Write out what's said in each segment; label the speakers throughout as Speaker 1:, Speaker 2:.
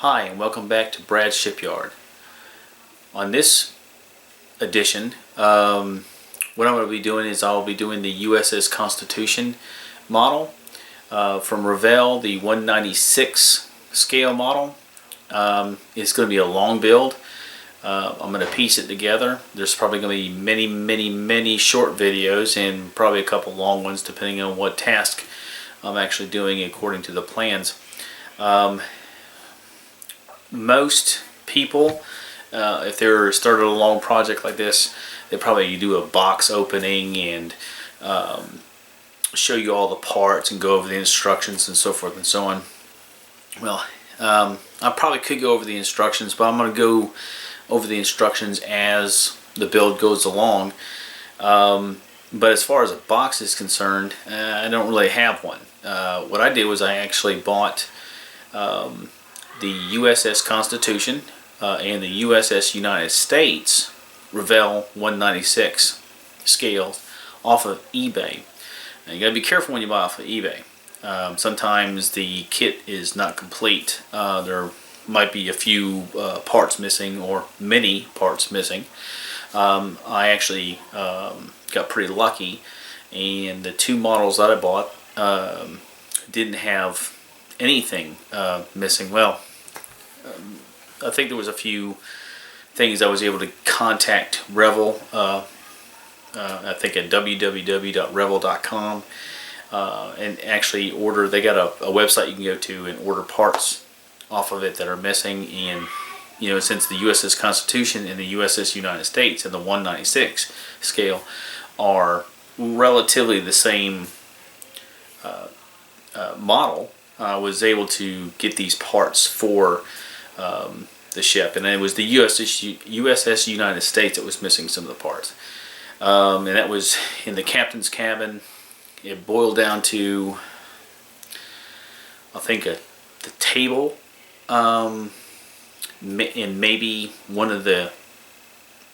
Speaker 1: Hi, and welcome back to Brads Shipyard. On this edition, what I'm going to be doing is I'll be doing the USS Constitution model from Revell, the 196 scale model. It's going to be a long build. I'm going to piece it together. There's probably going to be many short videos and probably a couple long ones depending on what task I'm actually doing according to the plans. Most people, if they're started a long project like this, they probably do a box opening and show you all the parts and go over the instructions and so forth and so on. Well, I probably could go over the instructions, but I'm going to go over the instructions as the build goes along. But as far as a box is concerned, I don't really have one. What I did was I actually bought the USS Constitution and the USS United States Revell 196 scales off of eBay. Now you gotta be careful when you buy off of eBay. Sometimes the kit is not complete. There might be a few parts missing or many parts missing. I actually got pretty lucky, and the two models that I bought didn't have anything missing. Well, I think there was a few things I was able to contact Revell, I think at www.revell.com, and actually order. They got a website you can go to and order parts off of it that are missing. And you know, since the USS Constitution and the USS United States and the 196 scale are relatively the same model, I was able to get these parts for the ship, and it was the USS United States that was missing some of the parts, and that was in the captain's cabin. It boiled down to, I think, the table, and maybe one of the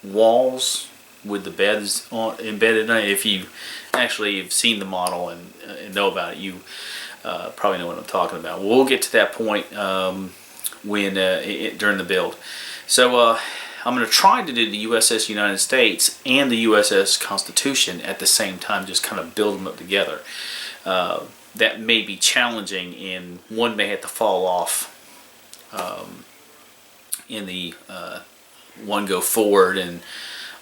Speaker 1: walls with the beds embedded in it. If you actually have seen the model and know about it, you probably know what I'm talking about. We'll get to that point during the build. So I'm going to try to do the USS United States and the USS Constitution at the same time, just kind of build them up together. That may be challenging, and one may have to fall off in the one go forward, and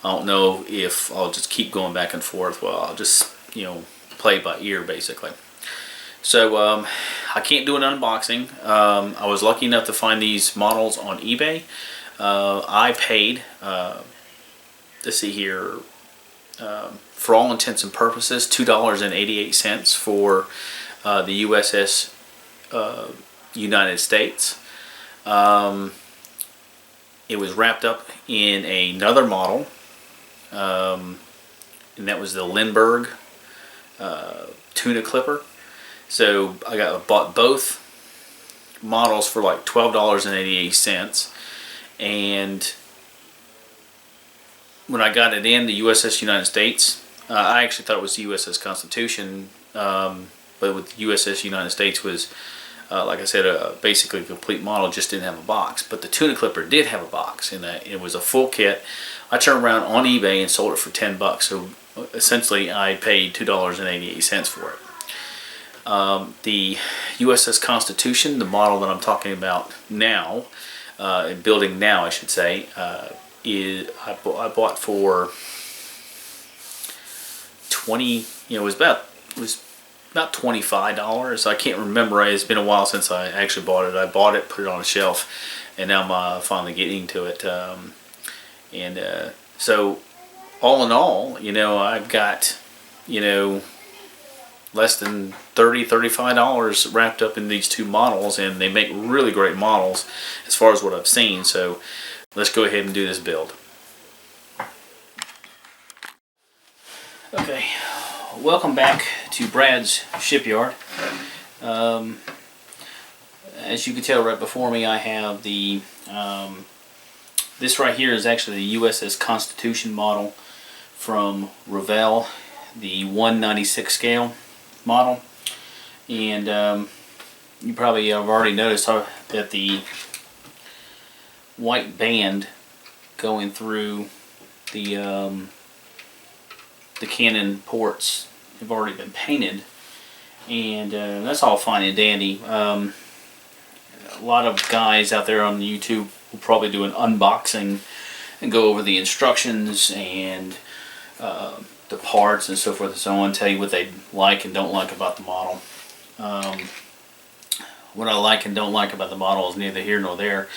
Speaker 1: I don't know if I'll just keep going back and forth. Well, I'll just, you know, play by ear basically. So I can't do an unboxing. I was lucky enough to find these models on eBay. I paid, let's see here, for all intents and purposes, $2.88 for the USS United States. It was wrapped up in another model, and that was the Lindbergh tuna clipper. So I bought both models for like $12.88, and when I got it in, the USS United States, I actually thought it was the USS Constitution, but with USS United States was, like I said, basically a complete model, just didn't have a box. But the tuna clipper did have a box, and it was a full kit. I turned around on eBay and sold it for $10, so essentially I paid $2.88 for it. The USS Constitution, the model that I'm talking about now, building now I should say, I bought for 20. You know, it was about $25. I can't remember. It's been a while since I actually bought it. I bought it, put it on a shelf, and now I'm finally getting to it. So all in all, you know, I've got, you know, less than $35 wrapped up in these two models, and they make really great models as far as what I've seen. So let's go ahead and do this build. Okay, welcome back to Brads Shipyard. As you can tell right before me, I have the this right here is actually the USS Constitution model from Revell, the 196 scale model, and you probably have already noticed that the white band going through the cannon ports have already been painted, and that's all fine and dandy. A lot of guys out there on YouTube will probably do an unboxing and go over the instructions and the parts and so forth and so on, tell you what they like and don't like about the model. What I like and don't like about the model is neither here nor there.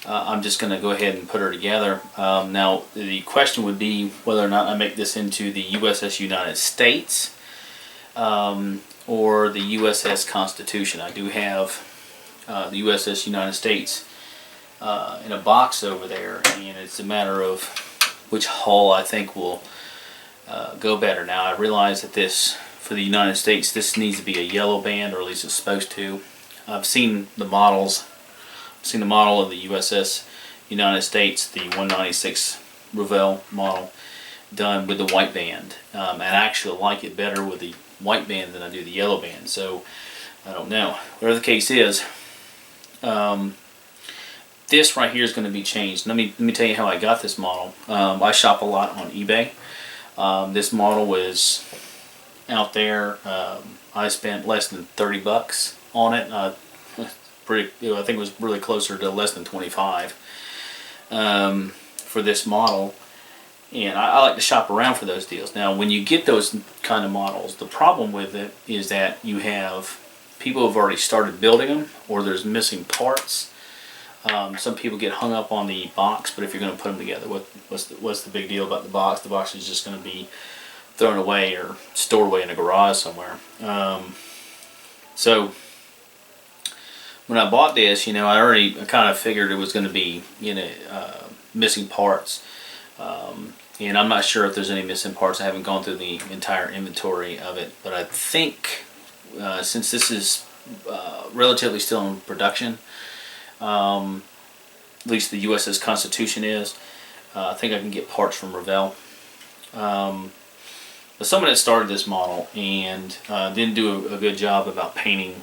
Speaker 1: I'm just going to go ahead and put her together. Now the question would be whether or not I make this into the USS United States or the USS Constitution. I do have the USS United States in a box over there, and it's a matter of which hull I think will go better. Now I realize that this, for the United States, this needs to be a yellow band, or at least it's supposed to. I've seen the models. I've seen the model of the USS United States, the 196 Revell model, done with the white band. And I actually like it better with the white band than I do the yellow band. So I don't know. Whatever the case is, this right here is going to be changed. Let me tell you how I got this model. I shop a lot on eBay. This model was out there. I spent less than 30 bucks on it. I think it was really closer to less than 25 for this model. And I like to shop around for those deals. Now, when you get those kind of models, the problem with it is that you have people who have already started building them, or there's missing parts. Some people get hung up on the box, but if you're going to put them together, what's the big deal about the box? The box is just going to be thrown away or stored away in a garage somewhere. So when I bought this, I already kind of figured it was going to be, missing parts. And I'm not sure if there's any missing parts. I haven't gone through the entire inventory of it, but I think since this is relatively still in production, at least the USS Constitution is, I think I can get parts from Revell. But someone had started this model and didn't do a good job about painting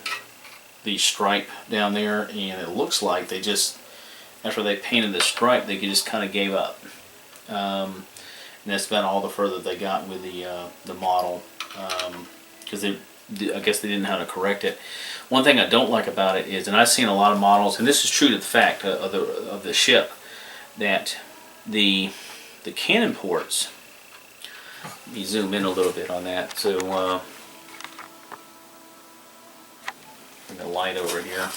Speaker 1: the stripe down there, and it looks like they just, after they painted the stripe, they just kind of gave up. And that's about all the further they got with the model, because I guess they didn't know how to correct it. One thing I don't like about it is, and I've seen a lot of models, and this is true to the fact of the ship, that the cannon ports. Let me zoom in a little bit on that. So bring the light over here.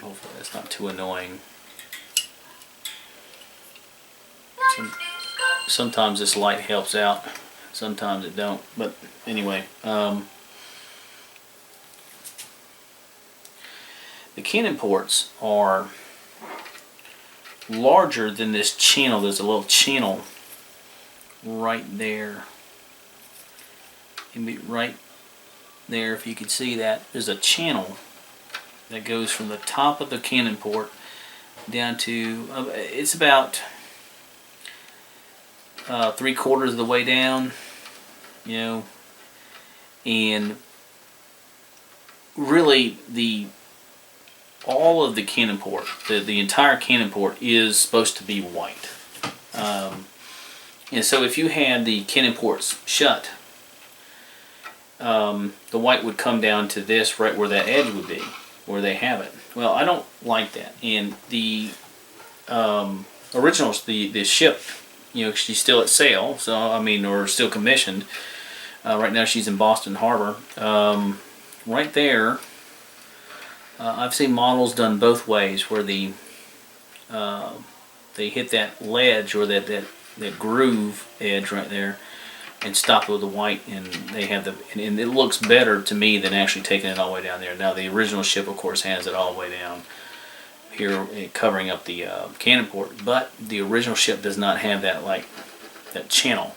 Speaker 1: Hopefully that's not too annoying. Sometimes this light helps out, sometimes it don't. But anyway, the cannon ports are larger than this channel. There's a little channel right there. Right there, if you could see that, there's a channel that goes from the top of the cannon port down to, it's about 3/4 of the way down, and really all of the cannon port, the entire cannon port is supposed to be white. And so if you had the cannon ports shut, the white would come down to this, right where that edge would be, where they have it. Well, I don't like that. And the original, the ship, she's still at sale, so or still commissioned. Right now she's in Boston Harbor. Right there, I've seen models done both ways, where they hit that ledge, or that groove edge right there, and stop with the white, and they have and it looks better to me than actually taking it all the way down there. Now the original ship, of course, has it all the way down here, covering up the cannon port, but the original ship does not have that that channel.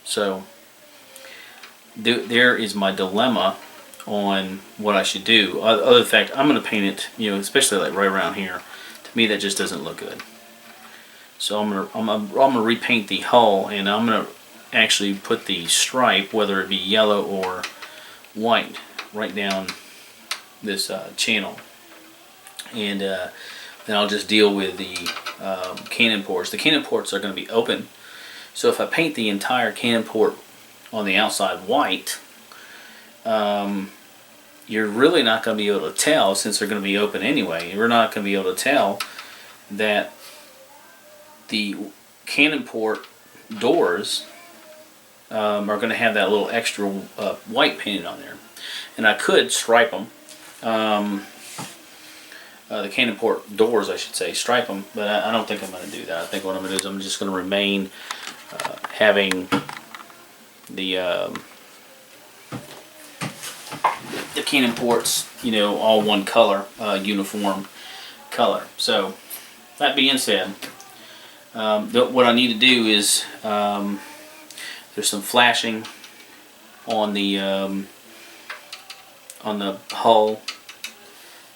Speaker 1: So there is my dilemma on what I should do. Other than the fact, I'm going to paint it, especially right around here. To me, that just doesn't look good. So I'm gonna repaint the hull, and I'm gonna actually put the stripe, whether it be yellow or white, right down this channel. and then I'll just deal with the cannon ports. The cannon ports are going to be open, so if I paint the entire cannon port on the outside white, you're really not going to be able to tell, since they're going to be open anyway, you're not going to be able to tell that the cannon port doors are going to have that little extra white painted on there. And I could stripe them, the cannon port doors I should say, stripe them, but I don't think I'm going to do that. I think what I'm going to do is I'm just going to remain having the cannon ports, you know, all one color, uniform color. So that being said, what I need to do is there's some flashing on the hull.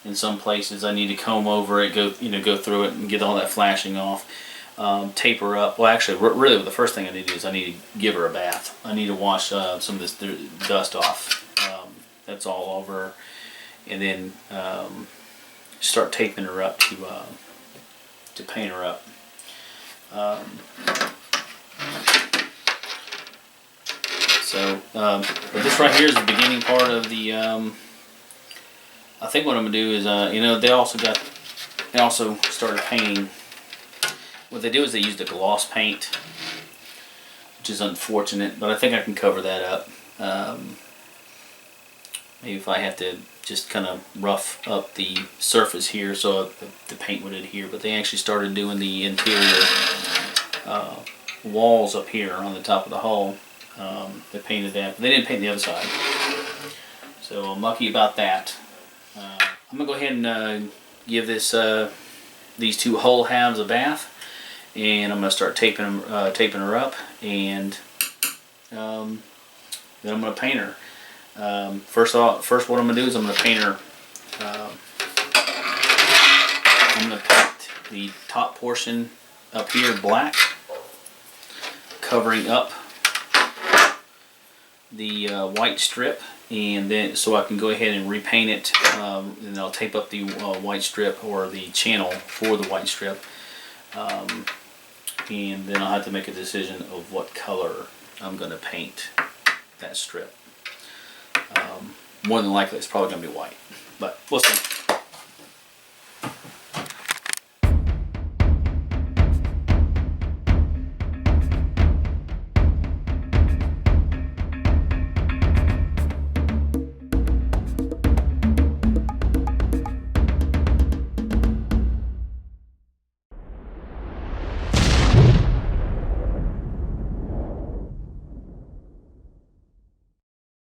Speaker 1: In some places I need to comb over it, go through it and get all that flashing off. Tape her up. Well, actually, really, the first thing I need to do is I need to give her a bath. I need to wash some of this dust off that's all over her, and then start taping her up to paint her up. But this right here is the beginning part of the. I think what I'm gonna do is, you know, they also started painting. What they do is they used a gloss paint, which is unfortunate, but I think I can cover that up. Maybe if I have to just kind of rough up the surface here so the paint would adhere. But they actually started doing the interior walls up here on the top of the hull. They painted that, but they didn't paint the other side. So I'm lucky about that. I'm gonna go ahead and give these two hull halves a bath, and I'm gonna start taping her up, and then I'm gonna paint her. First what I'm gonna do is I'm gonna paint her. I'm gonna paint the top portion up here black, covering up the white strip, and then so I can go ahead and repaint it, and I'll tape up the white strip, or the channel for the white strip, and then I'll have to make a decision of what color I'm going to paint that strip. More than likely it's probably going to be white, but we'll see.